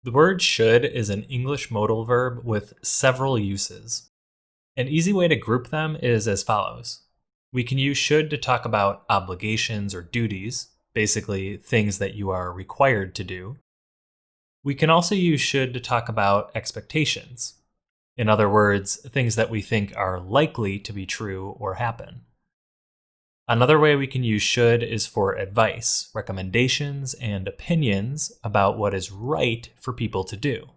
The word should is an English modal verb with several uses. An easy way to group them is as follows. We can use should to talk about obligations or duties, basically things that you are required to do. We can also use should to talk about expectations. In other words, things that we think are likely to be true or happen. Another way we can use should is for advice, recommendations, and opinions about what is right for people to do.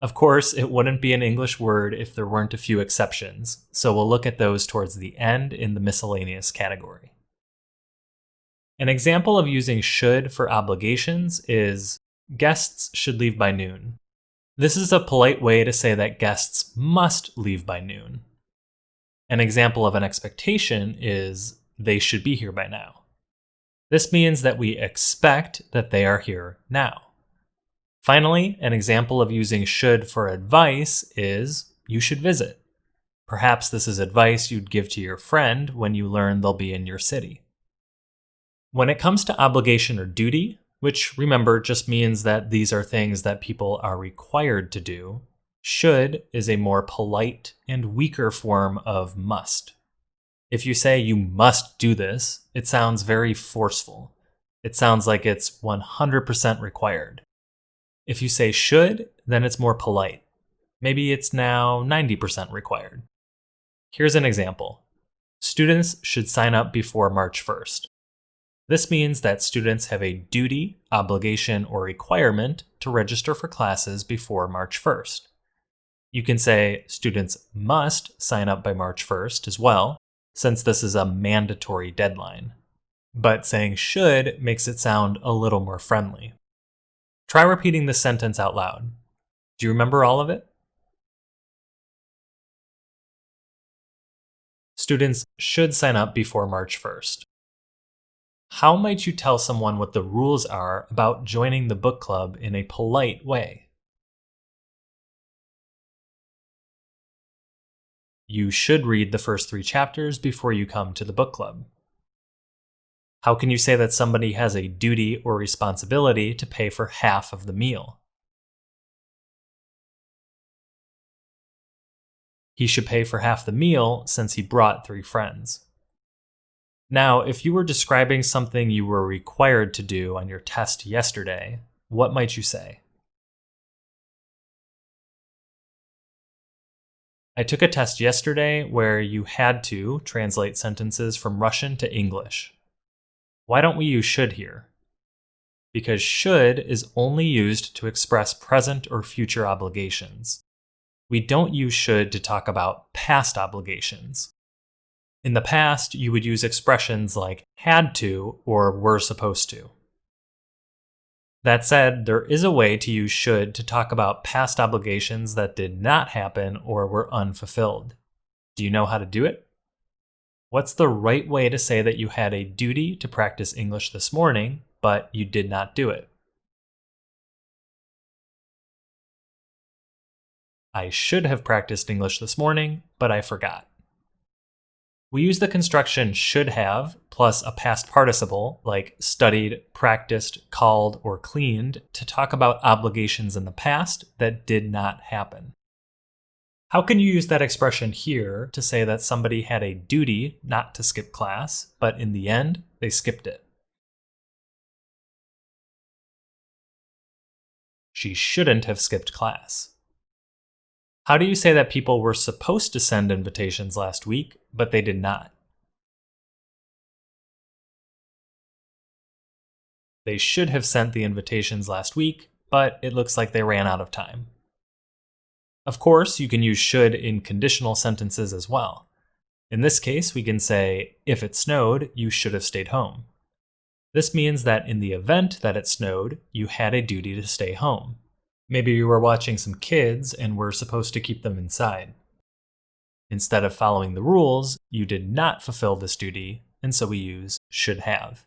Of course, it wouldn't be an English word if there weren't a few exceptions, so we'll look at those towards the end in the miscellaneous category. An example of using should for obligations is guests should leave by noon. This is a polite way to say that guests must leave by noon. An example of an expectation is they should be here by now. This means that we expect that they are here now. Finally, an example of using should for advice is you should visit. Perhaps this is advice you'd give to your friend when you learn they'll be in your city. When it comes to obligation or duty, which remember just means that these are things that people are required to do, should is a more polite and weaker form of must. If you say you must do this, it sounds very forceful. It sounds like it's 100% required. If you say should, then it's more polite. Maybe it's now 90% required. Here's an example. Students should sign up before March 1st. This means that students have a duty, obligation, or requirement to register for classes before March 1st. You can say students must sign up by March 1st as well, since this is a mandatory deadline. But saying should makes it sound a little more friendly. Try repeating this sentence out loud. Do you remember all of it? Students should sign up before March 1st. How might you tell someone what the rules are about joining the book club in a polite way? You should read the first 3 chapters before you come to the book club. How can you say that somebody has a duty or responsibility to pay for half of the meal? He should pay for half the meal since he brought 3 friends. Now, if you were describing something you were required to do on your test yesterday, what might you say? I took a test yesterday where you had to translate sentences from Russian to English. Why don't we use should here? Because should is only used to express present or future obligations. We don't use should to talk about past obligations. In the past, you would use expressions like had to or were supposed to. That said, there is a way to use should to talk about past obligations that did not happen or were unfulfilled. Do you know how to do it? What's the right way to say that you had a duty to practice English this morning, but you did not do it? I should have practiced English this morning, but I forgot. We use the construction should have plus a past participle like studied, practiced, called, or cleaned to talk about obligations in the past that did not happen. How can you use that expression here to say that somebody had a duty not to skip class, but in the end, they skipped it? She shouldn't have skipped class. How do you say that people were supposed to send invitations last week, but they did not? They should have sent the invitations last week, but it looks like they ran out of time. Of course, you can use should in conditional sentences as well. In this case, we can say, if it snowed, you should have stayed home. This means that in the event that it snowed, you had a duty to stay home. Maybe you were watching some kids and were supposed to keep them inside. Instead of following the rules, you did not fulfill this duty, and so we use should have.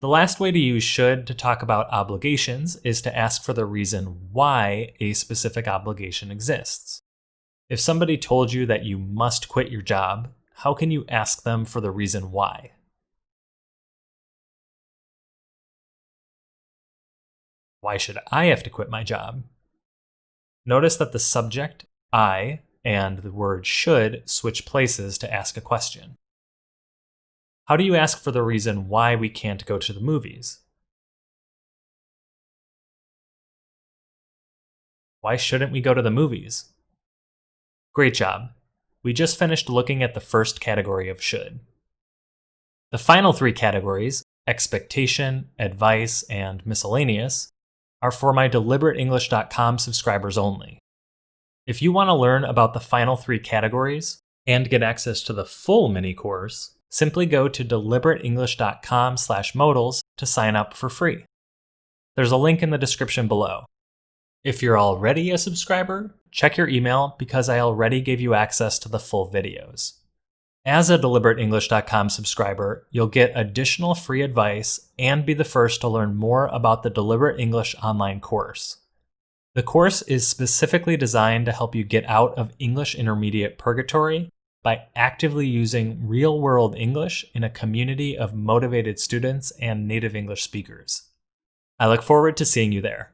The last way to use should to talk about obligations is to ask for the reason why a specific obligation exists. If somebody told you that you must quit your job, how can you ask them for the reason why? Why should I have to quit my job? Notice that the subject, I, and the word should switch places to ask a question. How do you ask for the reason why we can't go to the movies? Why shouldn't we go to the movies? Great job. We just finished looking at the first category of should. The final three categories, expectation, advice, and miscellaneous, are for my DeliberateEnglish.com subscribers only. If you want to learn about the final three categories and get access to the full mini course, simply go to DeliberateEnglish.com/modals to sign up for free. There's a link in the description below. If you're already a subscriber, check your email because I already gave you access to the full videos. As a DeliberateEnglish.com subscriber, you'll get additional free advice and be the first to learn more about the Deliberate English online course. The course is specifically designed to help you get out of English intermediate purgatory by actively using real-world English in a community of motivated students and native English speakers. I look forward to seeing you there.